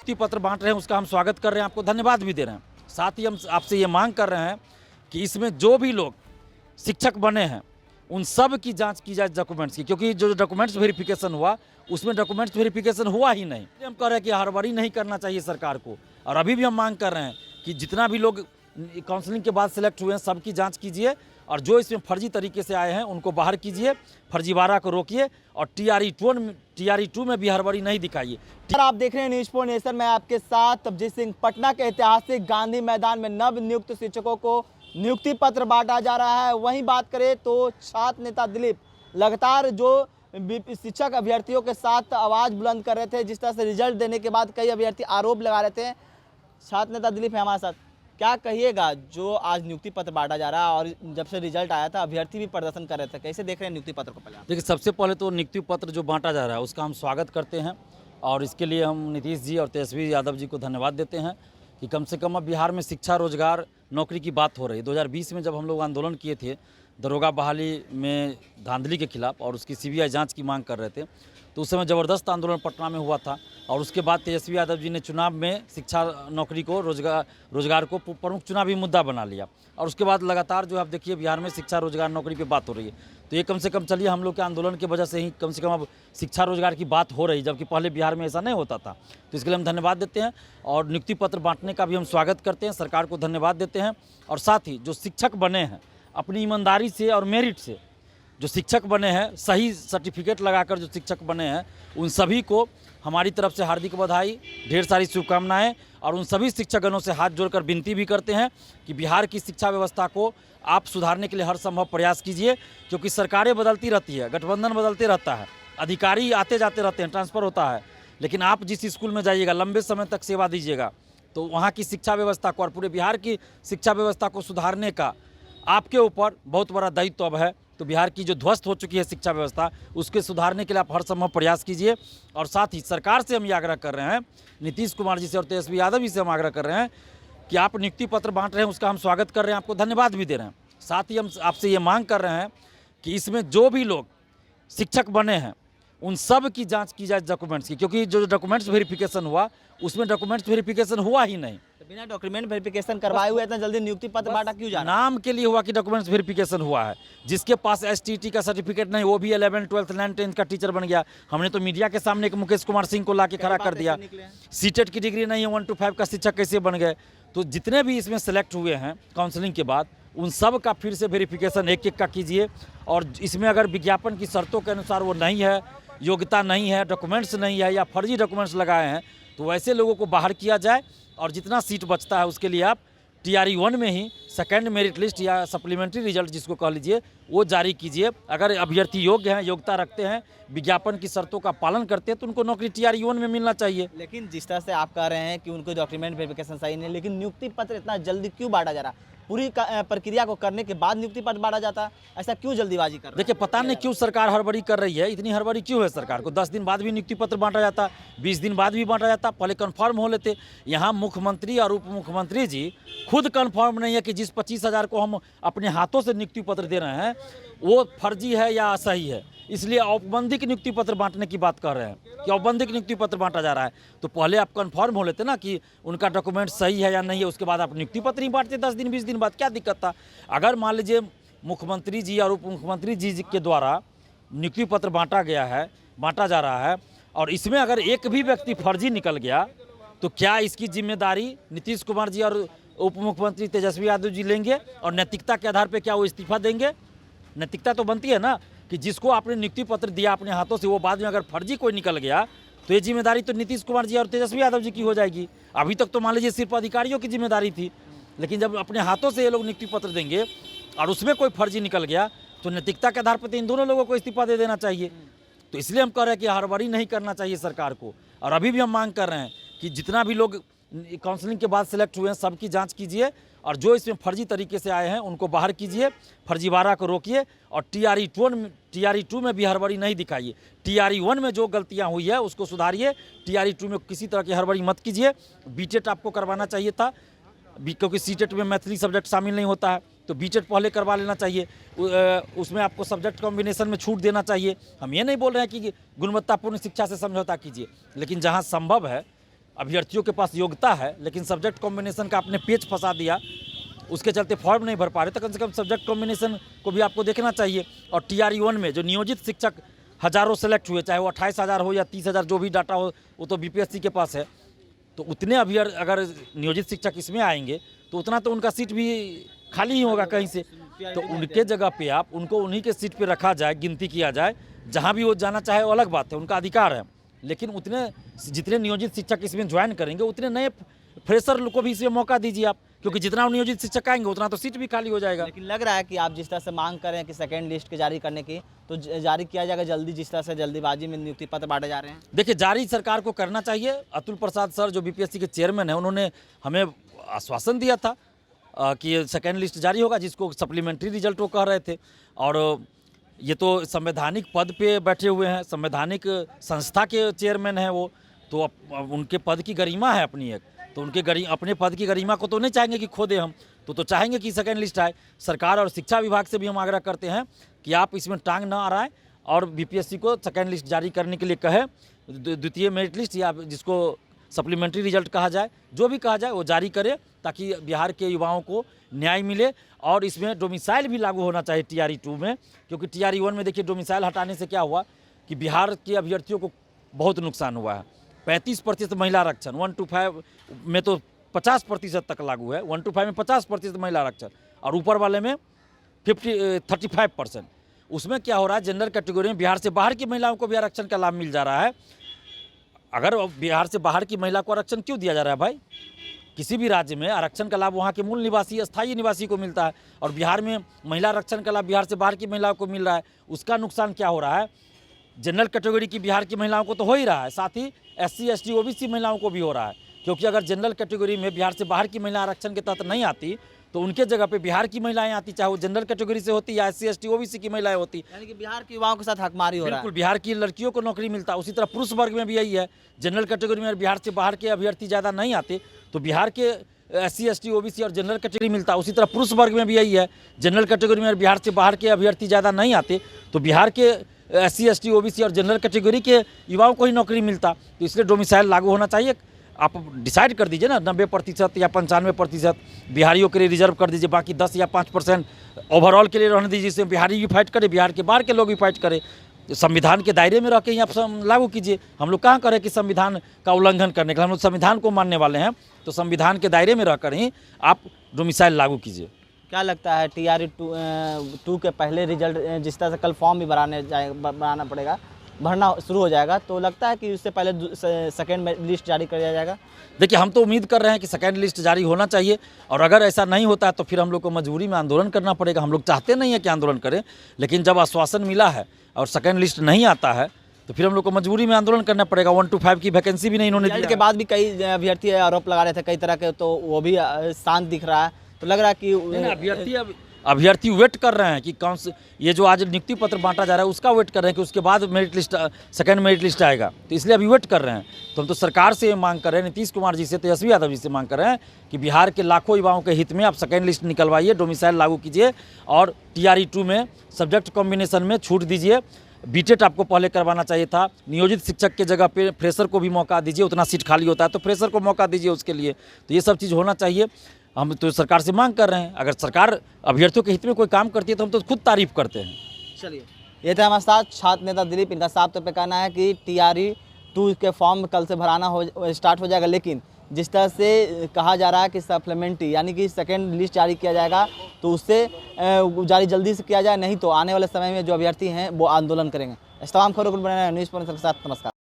नियुक्ति पत्र बांट रहे हैं उसका हम स्वागत कर रहे हैं, आपको धन्यवाद भी दे रहे हैं। साथ ही हम आपसे ये मांग कर रहे हैं कि इसमें जो भी लोग शिक्षक बने हैं उन सब की जांच की जाए डॉक्यूमेंट्स की, क्योंकि जो डॉक्यूमेंट्स वेरिफिकेशन हुआ उसमें डॉक्यूमेंट्स वेरिफिकेशन हुआ ही नहीं। हम कह रहे हैं कि हड़बड़ी नहीं करना चाहिए सरकार को, और अभी भी हम मांग कर रहे हैं कि जितना भी लोग काउंसलिंग के बाद सिलेक्ट हुए हैं सबकी जाँच कीजिए, और जो इसमें फर्जी तरीके से आए हैं उनको बाहर कीजिए, फर्जीवाड़ा को रोकिए, और TRE2 में भी हड़बड़ी नहीं दिखाइए। आप देख रहे हैं न्यूज़ फॉर नेशन में आपके साथ तबजीत सिंह। पटना के ऐतिहासिक गांधी मैदान में नव नियुक्त शिक्षकों को नियुक्ति पत्र बांटा जा रहा है। वहीं बात करें तो छात्र नेता दिलीप लगातार जो शिक्षक अभ्यर्थियों के साथ आवाज़ बुलंद कर रहे थे, जिस तरह से रिजल्ट देने के बाद कई अभ्यर्थी आरोप लगा रहे थे। छात्र नेता दिलीप है हमारे साथ, क्या कहिएगा जो आज नियुक्ति पत्र बांटा जा रहा है, और जब से रिजल्ट आया था अभ्यर्थी भी प्रदर्शन कर रहे थे, कैसे देख रहे हैं नियुक्ति पत्र को? पहले देखिए, सबसे पहले तो नियुक्ति पत्र जो बांटा जा रहा है उसका हम स्वागत करते हैं, और इसके लिए हम नीतीश जी और तेजस्वी यादव जी को धन्यवाद देते हैं कि कम से कम अब बिहार में शिक्षा, रोजगार, नौकरी की बात हो रही है। 2020 में जब हम लोग आंदोलन किए थे दरोगा बहाली में धांधली के खिलाफ और उसकी CBI जांच की मांग कर रहे थे, तो उस समय ज़बरदस्त आंदोलन पटना में हुआ था, और उसके बाद तेजस्वी यादव जी ने चुनाव में शिक्षा, नौकरी को, रोजगार को प्रमुख चुनावी मुद्दा बना लिया, और उसके बाद लगातार जो आप देखिए बिहार में शिक्षा, रोजगार, नौकरी पे बात हो रही है। तो ये कम से कम चलिए हम लोग के आंदोलन की वजह से ही कम से कम अब शिक्षा, रोजगार की बात हो रही, जबकि पहले बिहार में ऐसा नहीं होता था। तो इसके लिए हम धन्यवाद देते हैं, और नियुक्ति पत्र बांटने का भी हम स्वागत करते हैं, सरकार को धन्यवाद देते हैं। और साथ ही जो शिक्षक बने हैं अपनी ईमानदारी से और मेरिट से, जो शिक्षक बने हैं, सही सर्टिफिकेट लगाकर जो शिक्षक बने हैं, उन सभी को हमारी तरफ से हार्दिक बधाई, ढेर सारी शुभकामनाएं, और उन सभी शिक्षकगणों से हाथ जोड़कर विनती भी करते हैं कि बिहार की शिक्षा व्यवस्था को आप सुधारने के लिए हर संभव प्रयास कीजिए, क्योंकि सरकारें बदलती रहती है, गठबंधन बदलते रहता है, अधिकारी आते जाते रहते हैं, ट्रांसफ़र होता है, लेकिन आप जिस स्कूल में जाइएगा, लंबे समय तक सेवा दीजिएगा, तो वहाँ की शिक्षा व्यवस्था को और पूरे बिहार की शिक्षा व्यवस्था को सुधारने का आपके ऊपर बहुत बड़ा दायित्व अब है। तो बिहार की जो ध्वस्त हो चुकी है शिक्षा व्यवस्था, उसके सुधारने के लिए आप हर संभव प्रयास कीजिए। और साथ ही सरकार से हम ये आग्रह कर रहे हैं, नीतीश कुमार जी से और तेजस्वी यादव जी से हम आग्रह कर रहे हैं कि आप नियुक्ति पत्र बांट रहे हैं उसका हम स्वागत कर रहे हैं, आपको धन्यवाद भी दे रहे हैं। साथ ही हम आपसे ये मांग कर रहे हैं कि इसमें जो भी लोग शिक्षक बने हैं उन सब की जांच की जाए डॉक्यूमेंट्स की, क्योंकि जो डॉक्यूमेंट्स वेरिफिकेशन हुआ उसमें डॉक्यूमेंट्स वेरिफिकेशन हुआ ही नहीं। तो बिना डॉक्यूमेंट वेरिफिकेशन करवाए हुए इतना जल्दी नियुक्ति पत्र बांटा क्यों जा रहा है? नाम के लिए हुआ कि डॉक्यूमेंट्स वेरिफिकेशन हुआ है। जिसके पास STT का सर्टिफिकेट नहीं, वो भी 11th, 12th, 9th, 10th का टीचर बन गया। हमने तो मीडिया के सामने एक मुकेश कुमार सिंह को ला के खड़ा कर दिया। CTET की डिग्री नहीं है, 1 to 5 का शिक्षक कैसे बन गए? तो जितने भी इसमें सेलेक्ट हुए हैं काउंसलिंग के बाद, उन सब का फिर से वेरिफिकेशन एक एक का कीजिए, और इसमें अगर विज्ञापन की शर्तों के अनुसार वो नहीं है, योग्यता नहीं है, डॉक्यूमेंट्स नहीं है, या फर्जी डॉक्यूमेंट्स लगाए हैं, तो वैसे लोगों को बाहर किया जाए, और जितना सीट बचता है उसके लिए आप TRE1 में ही सेकंड मेरिट लिस्ट या सप्लीमेंट्री रिजल्ट जिसको कह लीजिए वो जारी कीजिए। अगर अभ्यर्थी योग्य हैं, योग्यता रखते हैं, विज्ञापन की शर्तों का पालन करते हैं, तो उनको नौकरी TRE1 में मिलना चाहिए। लेकिन जिस तरह से आप कह रहे हैं कि उनको डॉक्यूमेंट वेरिफिकेशन सही नहीं, लेकिन नियुक्ति पत्र इतना जल्दी क्यों बांटा जा रहा है? पूरी प्रक्रिया को करने के बाद नियुक्ति पत्र बांटा जाता है, ऐसा क्यों जल्दीबाजी कर रहे हैं? देखिए, पता नहीं क्यों सरकार हड़बड़ी कर रही है, इतनी हड़बड़ी क्यों है सरकार को? 10 दिन बाद भी नियुक्ति पत्र बांटा जाता, 20 दिन बाद भी बांटा जाता, पहले कन्फर्म हो लेते। यहाँ मुख्यमंत्री और उप मुख्यमंत्री जी खुद कन्फर्म नहीं है कि जिस 25,000 को हम अपने हाथों से नियुक्ति पत्र दे रहे हैं वो फर्जी है या सही है, इसलिए औपबंधिक नियुक्ति पत्र बांटने की बात कर रहे हैं कि औपबंधिक नियुक्ति पत्र बांटा जा रहा है। तो पहले आप कंफर्म हो लेते ना कि उनका डॉक्यूमेंट सही है या नहीं है, उसके बाद आप नियुक्ति पत्र ही बांटते 10 दिन 20 दिन बाद, क्या दिक्कत था? अगर मान लीजिए मुख्यमंत्री जी और उप मुख्यमंत्री जी के द्वारा नियुक्ति पत्र बांटा जा रहा है, और इसमें अगर एक भी व्यक्ति फर्जी निकल गया, तो क्या इसकी जिम्मेदारी नीतीश कुमार जी और उप मुख्यमंत्री तेजस्वी यादव जी लेंगे? और नैतिकता के आधार पर क्या वो इस्तीफा देंगे? नैतिकता तो बनती है ना कि जिसको आपने नियुक्ति पत्र दिया अपने हाथों से, वो बाद में अगर फर्जी कोई निकल गया, तो ये जिम्मेदारी तो नीतीश कुमार जी और तेजस्वी यादव जी की हो जाएगी। अभी तक तो मान लीजिए सिर्फ अधिकारियों की जिम्मेदारी थी, लेकिन जब अपने हाथों से ये लोग नियुक्ति पत्र देंगे और उसमें कोई फर्जी निकल गया, तो नैतिकता के आधार पर तो इन दोनों लोगों को इस्तीफा दे देना चाहिए। तो इसलिए हम कह रहे हैं कि हड़बड़ी नहीं करना चाहिए सरकार को, और अभी भी हम मांग कर रहे हैं कि जितना भी लोग काउंसलिंग के बाद सिलेक्ट हुए हैं सबकी जाँच कीजिए, और जो इसमें फर्जी तरीके से आए हैं उनको बाहर कीजिए, फर्जीवाड़ा को रोकिए, और TRE2 में भी हड़बड़ी नहीं दिखाइए। TRE1 में जो गलतियां हुई है उसको सुधारिए, TRE2 में किसी तरह की हड़बड़ी मत कीजिए। BTET आपको करवाना चाहिए था, क्योंकि CTET में मैथिली सब्जेक्ट शामिल नहीं होता है, तो BTET पहले करवा लेना चाहिए। उसमें आपको सब्जेक्ट कॉम्बिनेशन में छूट देना चाहिए। हम ये नहीं बोल रहे हैं कि गुणवत्तापूर्ण शिक्षा से समझौता कीजिए, लेकिन जहाँ संभव है अभ्यर्थियों के पास योग्यता है लेकिन सब्जेक्ट कॉम्बिनेशन का आपने पेच फंसा दिया, उसके चलते फॉर्म नहीं भर पा रहे, तो कम से कम सब्जेक्ट कॉम्बिनेशन को भी आपको देखना चाहिए। और TRE-1 में जो नियोजित शिक्षक हज़ारों सेलेक्ट हुए, चाहे वो 28,000 हो या 30,000 जो भी डाटा हो, वो तो BPSC के पास है, तो उतने अगर नियोजित शिक्षक इसमें आएंगे तो उतना तो उनका सीट भी खाली ही होगा कहीं से, तो उनके जगह पे आप उनको उन्हीं के सीट पे रखा जाए, गिनती किया जाए, जहाँ भी वो जाना चाहे वो अलग बात है, उनका अधिकार है। लेकिन उतने जितने नियोजित शिक्षक इसमें ज्वाइन करेंगे उतने नए फ्रेशर को भी इसमें मौका दीजिए आप, क्योंकि जितना नियोजित शिक्षक आएंगे उतना तो सीट भी खाली हो जाएगा। लेकिन लग रहा है कि आप जिस तरह से मांग कर रहे हैं कि सेकेंड लिस्ट के जारी करने की, तो जारी किया जाएगा जल्दी, जिस तरह से जल्दीबाजी में नियुक्ति पत्र बांटे जा रहे हैं। देखिए, जारी सरकार को करना चाहिए। अतुल प्रसाद सर जो BPSC के चेयरमैन हैं, उन्होंने हमें आश्वासन दिया था कि सेकेंड लिस्ट जारी होगा, जिसको सप्लीमेंट्री रिजल्ट वो कह रहे थे। और ये तो संवैधानिक पद पे बैठे हुए हैं, संवैधानिक संस्था के चेयरमैन हैं वो, तो उनके पद की गरिमा है अपनी एक, तो उनके अपने पद की गरिमा को तो नहीं चाहेंगे कि खो दे हम, तो चाहेंगे कि सेकेंड लिस्ट आए। सरकार और शिक्षा विभाग से भी हम आग्रह करते हैं कि आप इसमें टांग ना अड़ाएं और BPSC को सेकेंड लिस्ट जारी करने के लिए कहें, द्वितीय मेरिट लिस्ट या जिसको सप्लीमेंट्री रिजल्ट कहा जाए, जो भी कहा जाए वो जारी करे, ताकि बिहार के युवाओं को न्याय मिले। और इसमें डोमिसाइल भी लागू होना चाहिए TRE-2 में, क्योंकि TRE-1 में देखिए डोमिसाइल हटाने से क्या हुआ कि बिहार के अभ्यर्थियों को बहुत नुकसान हुआ है। 35% महिला आरक्षण 1 to 5 में तो 50% तक लागू है, 1 to 5 में 50% महिला आरक्षण, और ऊपर वाले में 35%। उसमें क्या हो रहा है, जनरल कैटेगरी में बिहार से बाहर की महिलाओं को भी आरक्षण का लाभ मिल जा रहा है। अगर बिहार से बाहर की महिला को आरक्षण क्यों दिया जा रहा है भाई? किसी भी राज्य में आरक्षण का लाभ वहाँ के मूल निवासी, स्थायी निवासी को मिलता है, और बिहार में महिला आरक्षण का लाभ बिहार से बाहर की महिलाओं को मिल रहा है। उसका नुकसान क्या हो रहा है? जनरल कैटेगरी की बिहार की महिलाओं को तो हो ही रहा है, साथ ही SC ST OBC महिलाओं को भी हो रहा है, क्योंकि अगर जनरल कैटेगरी में बिहार से बाहर की महिला आरक्षण के तहत नहीं आती तो उनके जगह पे बिहार की महिलाएं आती, चाहे वो जनरल कैटेगरी से होती या SC ST OBC की महिलाएं होती। यानी कि बिहार के युवाओं के साथ हकमारी हो रहा है। बिल्कुल, बिहार की लड़कियों को नौकरी मिलता है। उसी तरह पुरुष वर्ग में भी यही है, जनरल कैटेगरी में बिहार से बाहर के अभ्यर्थी ज़्यादा नहीं आते तो बिहार के SC ST OBC और जनरल कैटेगरी मिलता है। उसी तरह पुरुष वर्ग में भी यही है, जनरल कैटेगरी में बिहार से बाहर के अभ्यर्थी ज़्यादा नहीं आते तो बिहार के SC ST OBC और जनरल कैटेगरी के युवाओं को ही नौकरी मिलता। तो इसलिए डोमिसाइल लागू होना चाहिए। आप डिसाइड कर दीजिए ना, 90% या 95% बिहारियों के लिए रिजर्व कर दीजिए, बाकी 10 या 5% ओवरऑल के लिए रहने दीजिए, जिससे बिहारी भी फाइट करे, बिहार के बाहर के लोग भी फाइट करें। संविधान के दायरे में रह के ही आप लागू कीजिए। हम लोग कहाँ करें कि संविधान का उल्लंघन करने के लिए, हम लोग संविधान को मानने वाले हैं, तो संविधान के दायरे में रहकर ही आप डोमिसाइल लागू कीजिए। क्या लगता है TRE-2 के पहले रिजल्ट, जिस तरह से कल फॉर्म भी भराना पड़ेगा, भरना शुरू हो जाएगा, तो लगता है कि उससे पहले सेकेंड लिस्ट जारी कर दिया जाएगा? देखिए, हम तो उम्मीद कर रहे हैं कि सेकेंड लिस्ट जारी होना चाहिए, और अगर ऐसा नहीं होता है तो फिर हम लोग को मजबूरी में आंदोलन करना पड़ेगा। हम लोग चाहते नहीं है कि आंदोलन करें, लेकिन जब आश्वासन मिला है और सेकेंड लिस्ट नहीं आता है तो फिर हम लोग को मजबूरी में आंदोलन करना पड़ेगा। 1 to 5 की वैकेंसी भी नहीं इन्होंने दी के बाद भी कई अभ्यर्थी आरोप लगा रहे थे कई तरह के, तो वो भी शांत दिख रहा है। तो लग रहा है कि अभ्यर्थी वेट कर रहे हैं कि कौन से, ये जो आज नियुक्ति पत्र बांटा जा रहा है उसका वेट कर रहे हैं कि उसके बाद merit list, second merit list आएगा, तो इसलिए अभी वेट कर रहे हैं। तो हम तो सरकार से मांग कर रहे हैं, नीतीश कुमार जी से, तेजस्वी यादव जी से मांग कर रहे हैं कि बिहार के लाखों युवाओं के हित में आप सेकेंड लिस्ट निकलवाइए, डोमिसाइल लागू कीजिए, और TRE-2 में सब्जेक्ट कॉम्बिनेशन में छूट दीजिए। BTET आपको पहले करवाना चाहिए था। नियोजित शिक्षक के जगह पे फ्रेशर को भी मौका दीजिए, उतना सीट खाली होता है तो फ्रेशर को मौका दीजिए उसके लिए। तो ये सब चीज़ होना चाहिए। हम तो सरकार से मांग कर रहे हैं, अगर सरकार अभ्यर्थियों के हित में कोई काम करती है तो हम तो खुद तारीफ करते हैं। चलिए, ये थे हमारे साथ छात्र नेता दिलीप। इनका साफ तौर पे कहना है कि TRE-2 के फॉर्म कल से भराना स्टार्ट हो जाएगा, लेकिन जिस तरह से कहा जा रहा है कि सप्लीमेंट्री यानी कि सेकेंड लिस्ट जारी किया जाएगा, तो उससे जारी जल्दी से किया जाए, नहीं तो आने वाले समय में जो अभ्यर्थी हैं वो आंदोलन करेंगे। इस तमाम खबरों को बनाना न्यूज़ पॉइंट के साथ नमस्कार।